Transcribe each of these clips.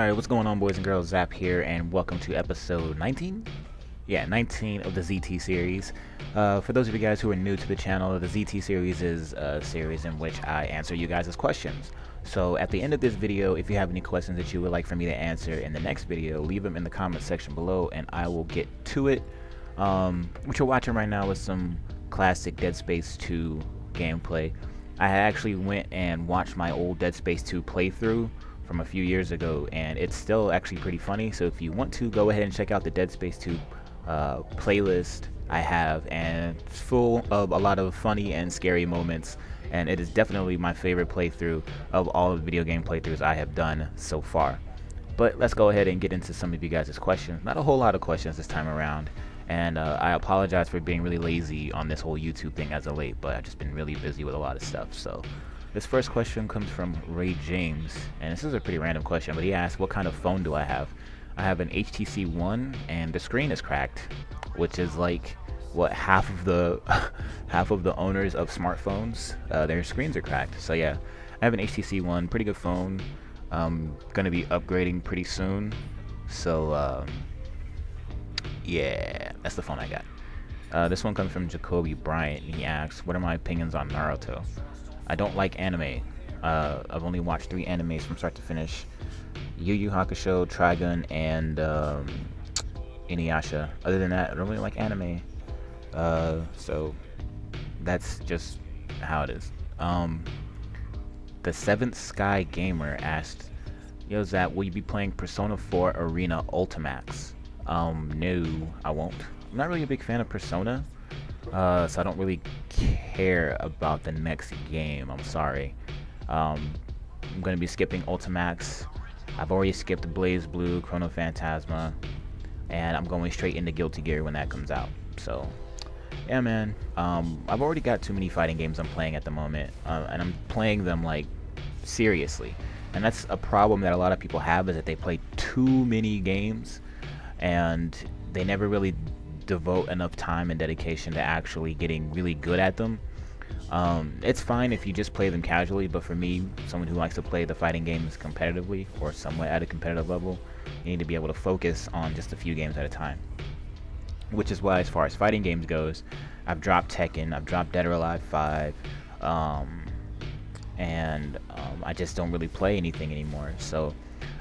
Alright, what's going on, boys and girls? Zapp here, and welcome to episode 19? Yeah, 19 of the ZT series. For those of you guys who are new to the channel, the ZT series is a series in which I answer you guys' questions. So at the end of this video, if you have any questions that you would like for me to answer in the next video, leave them in the comment section below and I will get to it. What you're watching right now is some classic Dead Space 2 gameplay. I actually went and watched my old Dead Space 2 playthrough from a few years ago, and it's still actually pretty funny. So if you want to, go ahead and check out the Dead Space 2 playlist I have, and it's full of a lot of funny and scary moments, and it is definitely my favorite playthrough of all of the video game playthroughs I have done so far. But let's go ahead and get into some of you guys' questions. Not a whole lot of questions this time around, and I apologize for being really lazy on this whole YouTube thing as of late, but I've just been really busy with a lot of stuff. So this first question comes from Ray James, and this is a pretty random question, but he asked, what kind of phone do I have? I have an HTC One, and the screen is cracked, which is like what half of the owners of smartphones, their screens are cracked. So yeah, I have an HTC One, pretty good phone. Gonna be upgrading pretty soon, so yeah, that's the phone I got. This one comes from Jacoby Bryant, and he asks, what are my opinions on Naruto? I don't like anime. I've only watched 3 animes from start to finish: Yu Yu Hakusho, Trigun, and Inuyasha. Other than that, I don't really like anime. So that's just how it is. The Seventh Sky Gamer asked, yo Zapp, will you be playing Persona 4 Arena Ultimax? No, I won't. I'm not really a big fan of Persona, so I don't really care about the next game. I'm sorry. I'm gonna be skipping Ultimax. I've already skipped Blaze Blue, Chrono Phantasma, and I'm going straight into Guilty Gear when that comes out. So yeah, man, I've already got too many fighting games I'm playing at the moment, and I'm playing them like seriously, and that's a problem that a lot of people have, is that they play too many games and they never really devote enough time and dedication to actually getting really good at them. It's fine if you just play them casually, but for me, someone who likes to play the fighting games competitively or somewhat at a competitive level, you need to be able to focus on just a few games at a time. Which is why, as far as fighting games goes, I've dropped Tekken, I've dropped Dead or Alive 5, and I just don't really play anything anymore. So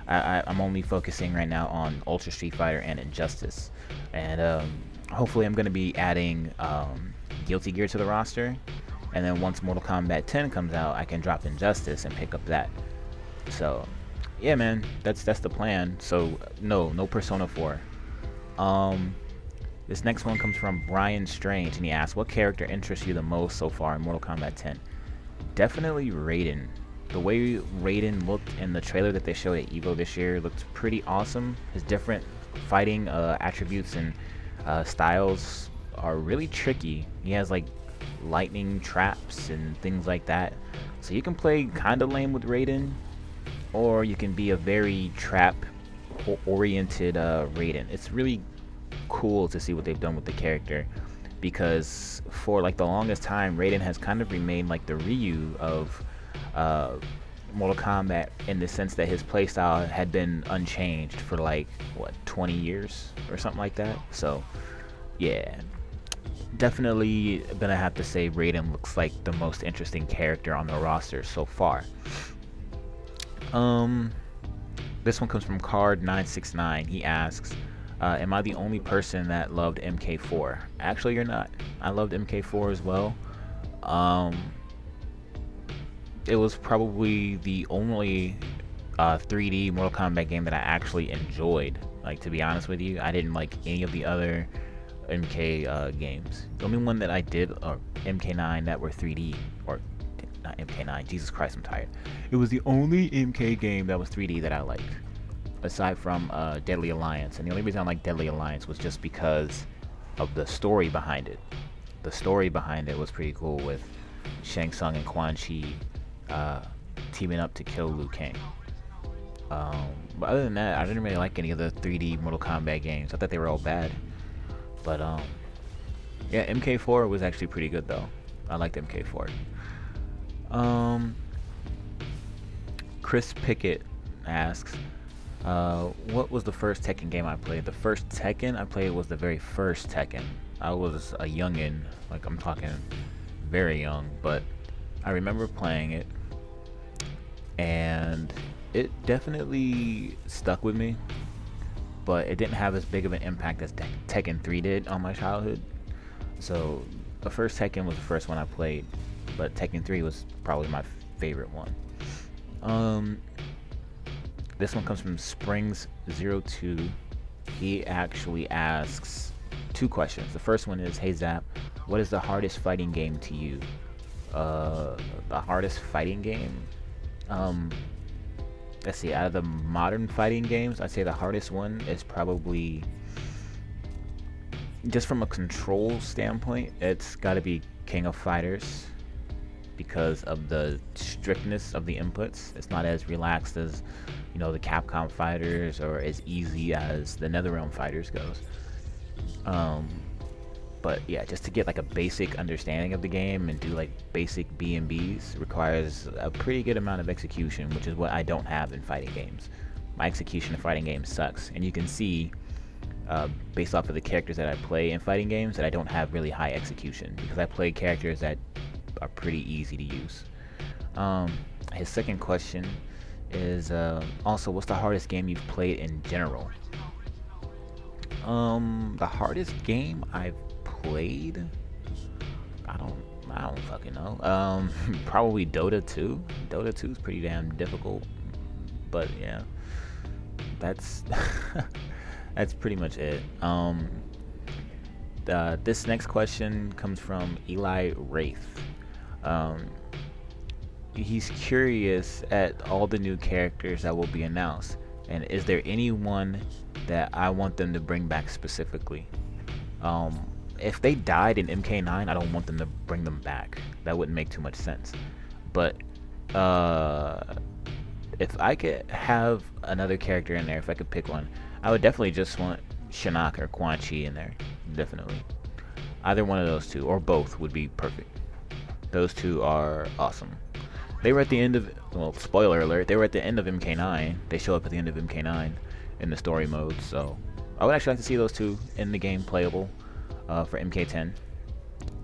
I'm only focusing right now on Ultra Street Fighter and Injustice, and hopefully I'm going to be adding Guilty Gear to the roster, and then once Mortal Kombat 10 comes out, I can drop Injustice and pick up that. So yeah, man, that's the plan. So no Persona 4. This next one comes from Brian Strange, and he asks, what character interests you the most so far in Mortal Kombat 10? Definitely Raiden. The way Raiden looked in the trailer that they showed at EVO this year looked pretty awesome. His different fighting attributes and styles are really tricky. He has like lightning traps and things like that. So you can play kinda lame with Raiden, or you can be a very trap oriented Raiden. It's really cool to see what they've done with the character, because for like the longest time, Raiden has kind of remained like the Ryu of Mortal Kombat, in the sense that his playstyle had been unchanged for like what, 20 years or something like that. So yeah, definitely gonna have to say Raiden looks like the most interesting character on the roster so far. This one comes from Card969. He asks, am I the only person that loved MK4? Actually, you're not. I loved MK4 as well. It was probably the only 3D Mortal Kombat game that I actually enjoyed. Like, to be honest with you, I didn't like any of the other MK games. The only one that I did, or MK9, that were 3D, or not MK9, Jesus Christ, I'm tired. It was the only MK game that was 3D that I liked, aside from Deadly Alliance. And the only reason I liked Deadly Alliance was just because of the story behind it. The story behind it was pretty cool, with Shang Tsung and Quan Chi teaming up to kill Liu Kang. But other than that, I didn't really like any of the 3D Mortal Kombat games. I thought they were all bad. But yeah, MK4 was actually pretty good though. I liked MK4. Chris Pickett asks, What was the first Tekken game I played? The first Tekken I played was the very first Tekken. I was a youngin', like I'm talking very young, but I remember playing it, and it definitely stuck with me, but it didn't have as big of an impact as Tekken 3 did on my childhood. So the first Tekken was the first one I played, but Tekken 3 was probably my favorite one. This one comes from Springs02. He actually asks two questions. The first one is, hey Zapp, what is the hardest fighting game to you? The hardest fighting game? Let's see, out of the modern fighting games, I'd say the hardest one is probably, just from a control standpoint, it's gotta be King of Fighters, because of the strictness of the inputs. It's not as relaxed as, you know, the Capcom fighters, or as easy as the NetherRealm fighters goes. But yeah, just to get like a basic understanding of the game and do like basic B&Bs requires a pretty good amount of execution, which is what I don't have in fighting games. My execution in fighting games sucks, and you can see based off of the characters that I play in fighting games that I don't have really high execution, because I play characters that are pretty easy to use. His second question is also, what's the hardest game you've played in general? The hardest game I've played, I don't fucking know. Probably Dota 2. Dota 2 is pretty damn difficult, but yeah, that's that's pretty much it. This next question comes from Eli Wraith. He's curious at all the new characters that will be announced, and is there anyone that I want them to bring back specifically? If they died in MK9, I don't want them to bring them back. That wouldn't make too much sense. But if I could have another character in there, if I could pick one, I would definitely just want Shinnok or Quan Chi in there. Definitely. Either one of those two, or both, would be perfect. Those two are awesome. They were at the end of, well, spoiler alert, they were at the end of MK9. They show up at the end of MK9 in the story mode, so I would actually like to see those two in the game playable for MK10.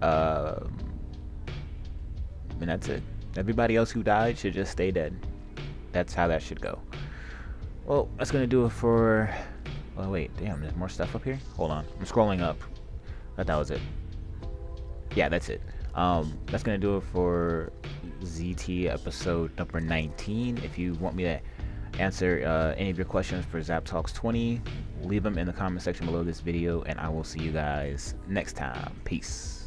And that's it. Everybody else who died should just stay dead. That's how that should go. Well, that's gonna do it for... Oh wait, damn, there's more stuff up here? Hold on, I'm scrolling up. I thought that was it. Yeah, that's it. That's gonna do it for ZT episode number 19. If you want me to answer any of your questions for Zapp Talks 20, leave them in the comment section below this video, and I will see you guys next time. Peace.